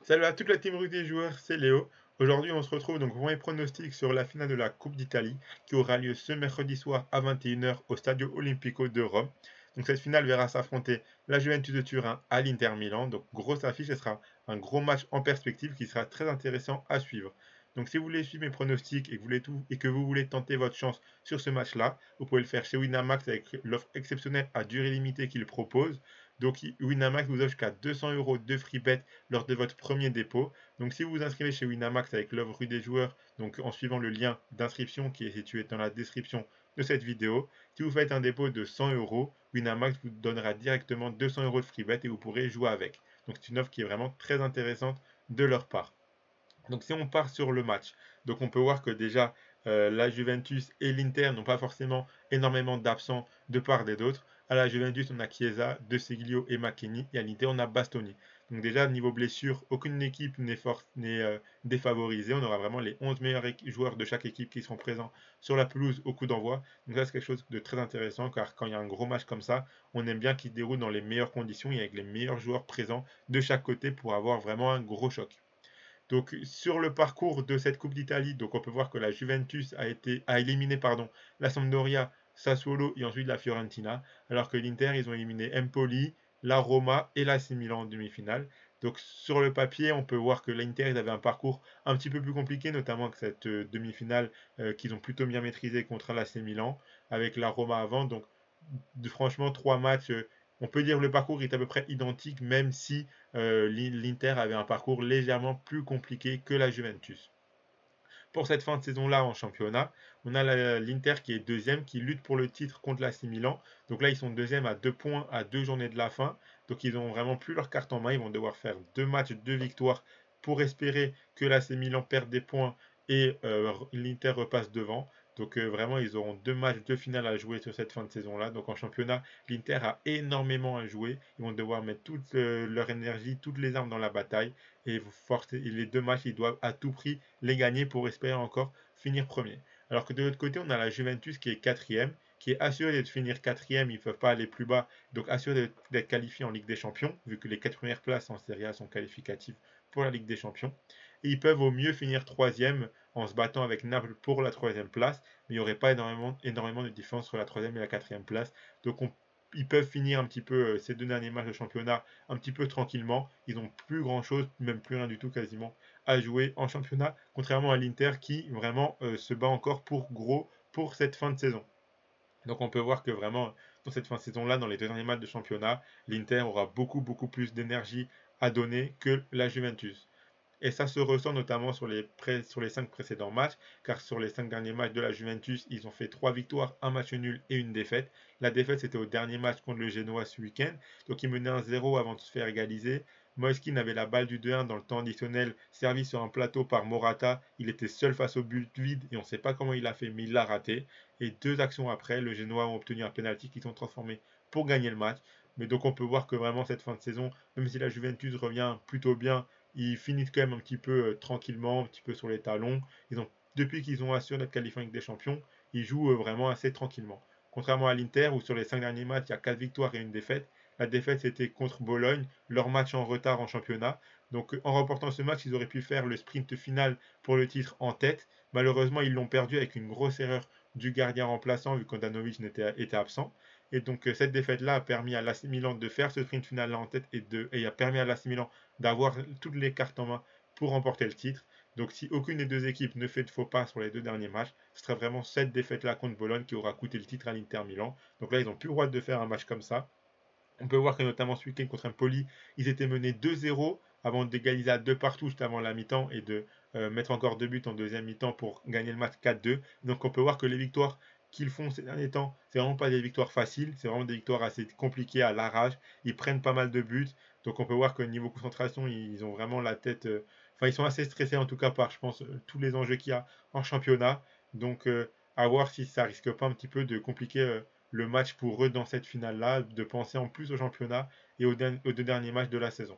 Salut à toute la team rugby des joueurs, c'est Léo. Aujourd'hui, on se retrouve donc pour mes pronostics sur la finale de la Coupe d'Italie qui aura lieu ce mercredi soir à 21 h au Stadio Olimpico de Rome. Donc cette finale verra s'affronter la Juventus de Turin à l'Inter Milan. Donc grosse affiche, ce sera un gros match en perspective qui sera très intéressant à suivre. Donc si vous voulez suivre mes pronostics et que vous voulez tenter votre chance sur ce match-là, vous pouvez le faire chez Winamax avec l'offre exceptionnelle à durée limitée qu'il propose. Donc Winamax vous offre jusqu'à 200 euros de free bet lors de votre premier dépôt. Donc si vous vous inscrivez chez Winamax avec l'œuvre rue des joueurs, donc en suivant le lien d'inscription qui est situé dans la description de cette vidéo, si vous faites un dépôt de 100 euros, Winamax vous donnera directement 200 euros de free bet et vous pourrez jouer avec. Donc c'est une offre qui est vraiment très intéressante de leur part. Donc si on part sur le match, donc on peut voir que déjà la Juventus et l'Inter n'ont pas forcément énormément d'absents de part et d'autre. À la Juventus, on a Chiesa, De Seglio et McKennie, et à l'Inter, on a Bastoni. Donc déjà, niveau blessure, aucune équipe n'est défavorisée. On aura vraiment les 11 meilleurs joueurs de chaque équipe qui seront présents sur la pelouse au coup d'envoi. Donc ça, c'est quelque chose de très intéressant, car quand il y a un gros match comme ça, on aime bien qu'il se déroule dans les meilleures conditions et avec les meilleurs joueurs présents de chaque côté pour avoir vraiment un gros choc. Donc sur le parcours de cette Coupe d'Italie, donc on peut voir que la Juventus a éliminé la Sampdoria, Sassuolo et ensuite la Fiorentina, alors que l'Inter ils ont éliminé Empoli, la Roma et l'AC Milan en demi-finale. Donc sur le papier, on peut voir que l'Inter ils avaient un parcours un petit peu plus compliqué, notamment que cette demi-finale qu'ils ont plutôt bien maîtrisé contre l'AC Milan, avec la Roma avant. Donc franchement, trois matchs, on peut dire que le parcours est à peu près identique, même si l'Inter avait un parcours légèrement plus compliqué que la Juventus. Pour cette fin de saison-là en championnat, on a l'Inter qui est deuxième, qui lutte pour le titre contre l'AC Milan. Donc là, ils sont deuxième à 2 points à 2 journées de la fin. Donc ils n'ont vraiment plus leur carte en main. Ils vont devoir faire 2 matchs, 2 victoires pour espérer que l'AC Milan perde des points et l'Inter repasse devant. Donc vraiment, ils auront 2 matchs, 2 finales à jouer sur cette fin de saison-là. Donc en championnat, l'Inter a énormément à jouer. Ils vont devoir mettre toute leur énergie, toutes les armes dans la bataille. Et les 2 matchs, ils doivent à tout prix les gagner pour espérer encore finir premier. Alors que de l'autre côté, on a la Juventus qui est quatrième, qui est assurée de finir quatrième, ils ne peuvent pas aller plus bas, donc assurée d'être qualifiés en Ligue des Champions, vu que les 4 premières places en Serie A sont qualificatives pour la Ligue des Champions. Et ils peuvent au mieux finir troisième en se battant avec Naples pour la troisième place, mais il n'y aurait pas énormément de différence entre la troisième et la quatrième place. Donc ils peuvent finir un petit peu ces 2 derniers matchs de championnat un petit peu tranquillement. Ils n'ont plus grand chose, même plus rien du tout quasiment, à jouer en championnat, contrairement à l'Inter qui vraiment se bat encore pour gros pour cette fin de saison. Donc on peut voir que vraiment, dans cette fin de saison-là, dans les 2 derniers matchs de championnat, l'Inter aura beaucoup plus d'énergie à donner que la Juventus. Et ça se ressent notamment sur les 5 précédents matchs, car sur les 5 derniers matchs de la Juventus, ils ont fait 3 victoires, un match nul et une défaite. La défaite, c'était au dernier match contre le Genoa ce week-end. Donc ils menaient 1-0 avant de se faire égaliser. Moiskin avait la balle du 2-1 dans le temps additionnel, servi sur un plateau par Morata. Il était seul face au but vide et on ne sait pas comment il a fait, mais il l'a raté. Et 2 actions après, le Genoa ont obtenu un penalty qui sont transformés pour gagner le match. Mais donc on peut voir que vraiment cette fin de saison, même si la Juventus revient plutôt bien, ils finissent quand même un petit peu tranquillement, un petit peu sur les talons. Depuis qu'ils ont assuré notre qualification avec des champions, ils jouent vraiment assez tranquillement. Contrairement à l'Inter, où sur les 5 derniers matchs, il y a 4 victoires et une défaite. La défaite, c'était contre Bologne, leur match en retard en championnat. Donc en remportant ce match, ils auraient pu faire le sprint final pour le titre en tête. Malheureusement, ils l'ont perdu avec une grosse erreur du gardien remplaçant, vu qu'Andanovic était absent. Et donc cette défaite-là a permis à l'AC Milan de faire ce sprint final-là en tête et a permis à l'AC Milan d'avoir toutes les cartes en main pour remporter le titre. Donc si aucune des deux équipes ne fait de faux pas sur les 2 derniers matchs, ce serait vraiment cette défaite-là contre Bologne qui aura coûté le titre à l'Inter Milan. Donc là, ils n'ont plus le droit de faire un match comme ça. On peut voir que notamment ce week-end contre Empoli, ils étaient menés 2-0 avant d'égaliser à 2 partout juste avant la mi-temps et de mettre encore 2 buts en deuxième mi-temps pour gagner le match 4-2. Donc on peut voir que les victoires qu'ils font ces derniers temps, c'est vraiment pas des victoires faciles, c'est vraiment des victoires assez compliquées à l'arrache. Ils prennent pas mal de buts, donc on peut voir que niveau concentration, ils ont vraiment la tête. Enfin, ils sont assez stressés en tout cas par, je pense, tous les enjeux qu'il y a en championnat. Donc à voir si ça risque pas un petit peu de compliquer le match pour eux dans cette finale-là, de penser en plus au championnat et aux 2 derniers matchs de la saison.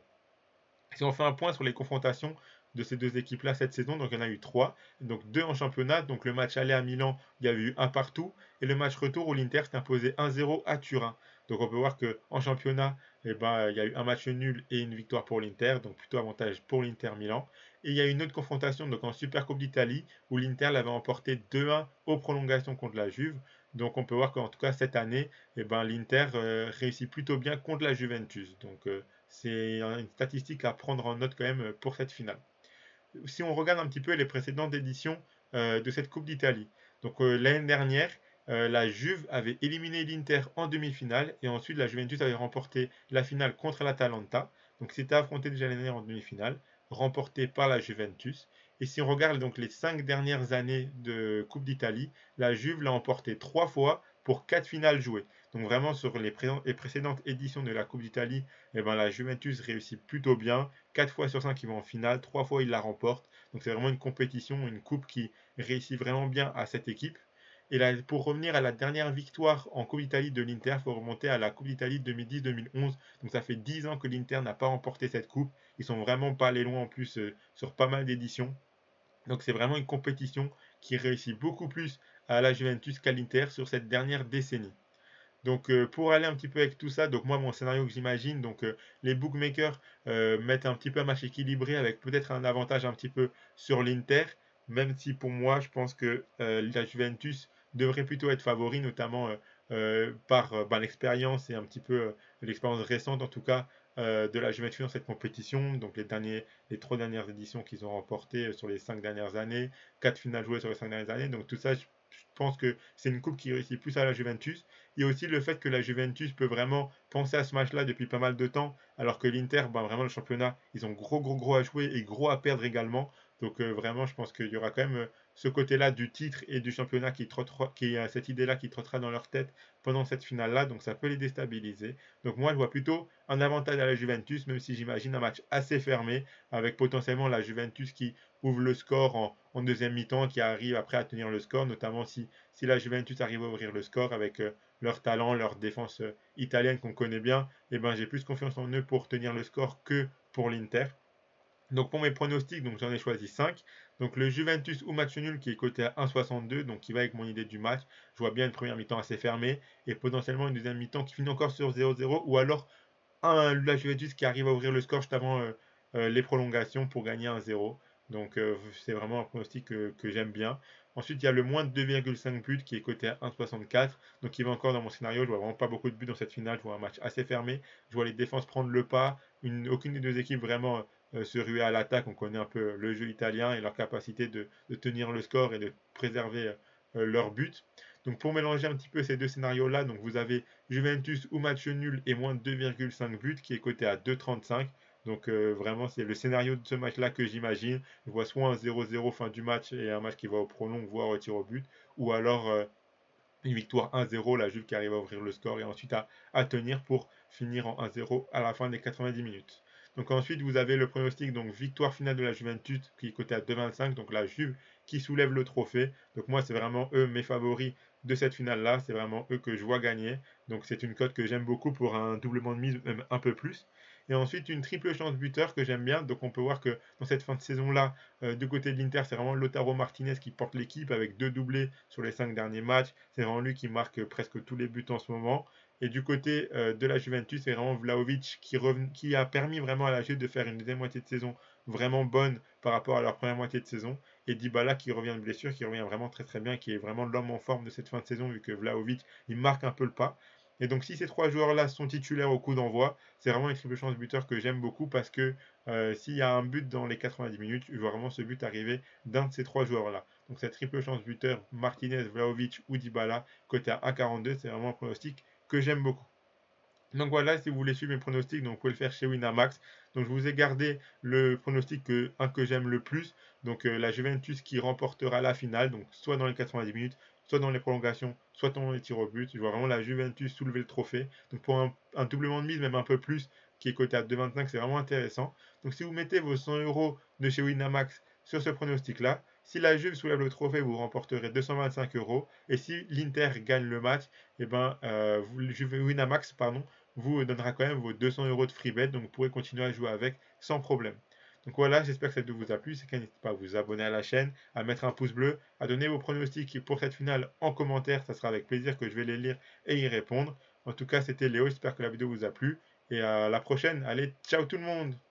Si on fait un point sur les confrontations de ces deux équipes-là cette saison. Donc il y en a eu trois. Donc deux en championnat. Donc le match aller à Milan, il y avait eu un partout. Et le match retour où l'Inter s'est imposé 1-0 à Turin. Donc on peut voir qu'en championnat, eh ben, il y a eu un match nul et une victoire pour l'Inter. Donc plutôt avantage pour l'Inter Milan. Et il y a eu une autre confrontation donc en Supercoupe d'Italie où l'Inter l'avait emporté 2-1 aux prolongations contre la Juve. Donc on peut voir qu'en tout cas cette année, eh ben, l'Inter réussit plutôt bien contre la Juventus. Donc c'est une statistique à prendre en note quand même pour cette finale. Si on regarde un petit peu les précédentes éditions de cette Coupe d'Italie, donc l'année dernière, la Juve avait éliminé l'Inter en demi-finale et ensuite la Juventus avait remporté la finale contre l'Atalanta. Donc c'était affronté déjà l'année dernière en demi-finale, remporté par la Juventus. Et si on regarde donc les 5 dernières années de Coupe d'Italie, la Juve l'a emporté 3 fois pour 4 finales jouées. Donc vraiment sur les précédentes éditions de la Coupe d'Italie, eh ben, la Juventus réussit plutôt bien. 4 fois sur 5 ils vont en finale, 3 fois ils la remportent. Donc c'est vraiment une compétition, une coupe qui réussit vraiment bien à cette équipe. Et là, pour revenir à la dernière victoire en Coupe d'Italie de l'Inter, il faut remonter à la Coupe d'Italie 2010-2011. Donc ça fait 10 ans que l'Inter n'a pas remporté cette coupe. Ils sont vraiment pas allés loin en plus sur pas mal d'éditions. Donc c'est vraiment une compétition qui réussit beaucoup plus à la Juventus qu'à l'Inter sur cette dernière décennie. Donc pour aller un petit peu avec tout ça, donc moi mon scénario que j'imagine, donc les bookmakers mettent un petit peu un match équilibré avec peut-être un avantage un petit peu sur l'Inter, même si pour moi je pense que la Juventus devrait plutôt être favori, notamment par ben, l'expérience et un petit peu l'expérience récente en tout cas de la Juventus dans cette compétition. Donc les 3 dernières éditions qu'ils ont remportées sur les 5 dernières années, 4 finales jouées sur les 5 dernières années. Donc tout ça, je pense que c'est une coupe qui réussit plus à la Juventus. Il y a aussi le fait que la Juventus peut vraiment penser à ce match-là depuis pas mal de temps, alors que l'Inter, ben, vraiment le championnat, ils ont gros à jouer et gros à perdre également. Donc vraiment, je pense qu'il y aura quand même ce côté-là du titre et du championnat qui a cette idée-là qui trottera dans leur tête pendant cette finale-là, donc ça peut les déstabiliser. Donc moi, je vois plutôt un avantage à la Juventus, même si j'imagine un match assez fermé, avec potentiellement la Juventus qui ouvre le score en deuxième mi-temps, qui arrive après à tenir le score, notamment si la Juventus arrive à ouvrir le score avec leur talent, leur défense italienne qu'on connaît bien, et ben j'ai plus confiance en eux pour tenir le score que pour l'Inter. Donc pour mes pronostics, donc j'en ai choisi 5. Donc le Juventus ou match nul qui est coté à 1,62, donc qui va avec mon idée du match. Je vois bien une première mi-temps assez fermée et potentiellement une deuxième mi-temps qui finit encore sur 0-0 ou alors la Juventus qui arrive à ouvrir le score juste avant les prolongations pour gagner 1-0. Donc c'est vraiment un pronostic que j'aime bien. Ensuite, il y a le moins de 2,5 buts qui est coté à 1,64. Donc il va encore dans mon scénario. Je vois vraiment pas beaucoup de buts dans cette finale. Je vois un match assez fermé. Je vois les défenses prendre le pas. Aucune des deux équipes vraiment se ruer à l'attaque. On connaît un peu le jeu italien et leur capacité de tenir le score et de préserver leur but. Donc pour mélanger un petit peu ces deux scénarios-là, donc vous avez Juventus ou match nul et moins de 2,5 buts qui est coté à 2,35. Donc vraiment c'est le scénario de ce match-là que j'imagine. Je vois soit un 0-0 fin du match et un match qui va au prolong, voire au tir au but, ou alors une victoire 1-0, la Juve qui arrive à ouvrir le score et ensuite à tenir pour finir en 1-0 à la fin des 90 minutes. Donc ensuite vous avez le pronostic, donc victoire finale de la Juventus qui est coté à 2,25, donc la Juve qui soulève le trophée. Donc moi c'est vraiment eux mes favoris de cette finale-là, c'est vraiment eux que je vois gagner. Donc c'est une cote que j'aime beaucoup pour un doublement de mise, même un peu plus. Et ensuite une triple chance buteur que j'aime bien. Donc on peut voir que dans cette fin de saison-là, du côté de l'Inter, c'est vraiment Lautaro Martinez qui porte l'équipe avec 2 doublés sur les 5 derniers matchs. C'est vraiment lui qui marque presque tous les buts en ce moment. Et du côté de la Juventus, c'est vraiment Vlahovic qui a permis vraiment à la Juve de faire une deuxième moitié de saison vraiment bonne par rapport à leur première moitié de saison. Et Dybala qui revient de blessure, qui revient vraiment très bien, qui est vraiment l'homme en forme de cette fin de saison vu que Vlahovic il marque un peu le pas. Et donc si ces 3 joueurs-là sont titulaires au coup d'envoi, c'est vraiment une triple chance buteur que j'aime beaucoup parce que s'il y a un but dans les 90 minutes, je vois vraiment ce but arriver d'un de ces 3 joueurs-là. Donc cette triple chance buteur, Martinez, Vlahovic ou Dybala, côté à 1,42, c'est vraiment un pronostic que j'aime beaucoup. Donc voilà, si vous voulez suivre mes pronostics, donc vous pouvez le faire chez Winamax. Donc je vous ai gardé le pronostic un que j'aime le plus. Donc la Juventus qui remportera la finale, donc soit dans les 90 minutes, soit dans les prolongations, soit dans les tirs au but. Je vois vraiment la Juventus soulever le trophée. Donc pour un doublement de mise, même un peu plus, qui est coté à 2,25, c'est vraiment intéressant. Donc si vous mettez vos 100 € de chez Winamax sur ce pronostic-là, si la Juve soulève le trophée, vous remporterez 225 €. Et si l'Inter gagne le match, et ben, Winamax, pardon, vous donnera quand même vos 200 € de free bet, donc vous pourrez continuer à jouer avec sans problème. Donc voilà, j'espère que cette vidéo vous a plu. C'est qu'à n'hésitez pas à vous abonner à la chaîne, à mettre un pouce bleu, à donner vos pronostics pour cette finale en commentaire. Ça sera avec plaisir que je vais les lire et y répondre. En tout cas, c'était Léo. J'espère que la vidéo vous a plu. Et à la prochaine. Allez, ciao tout le monde!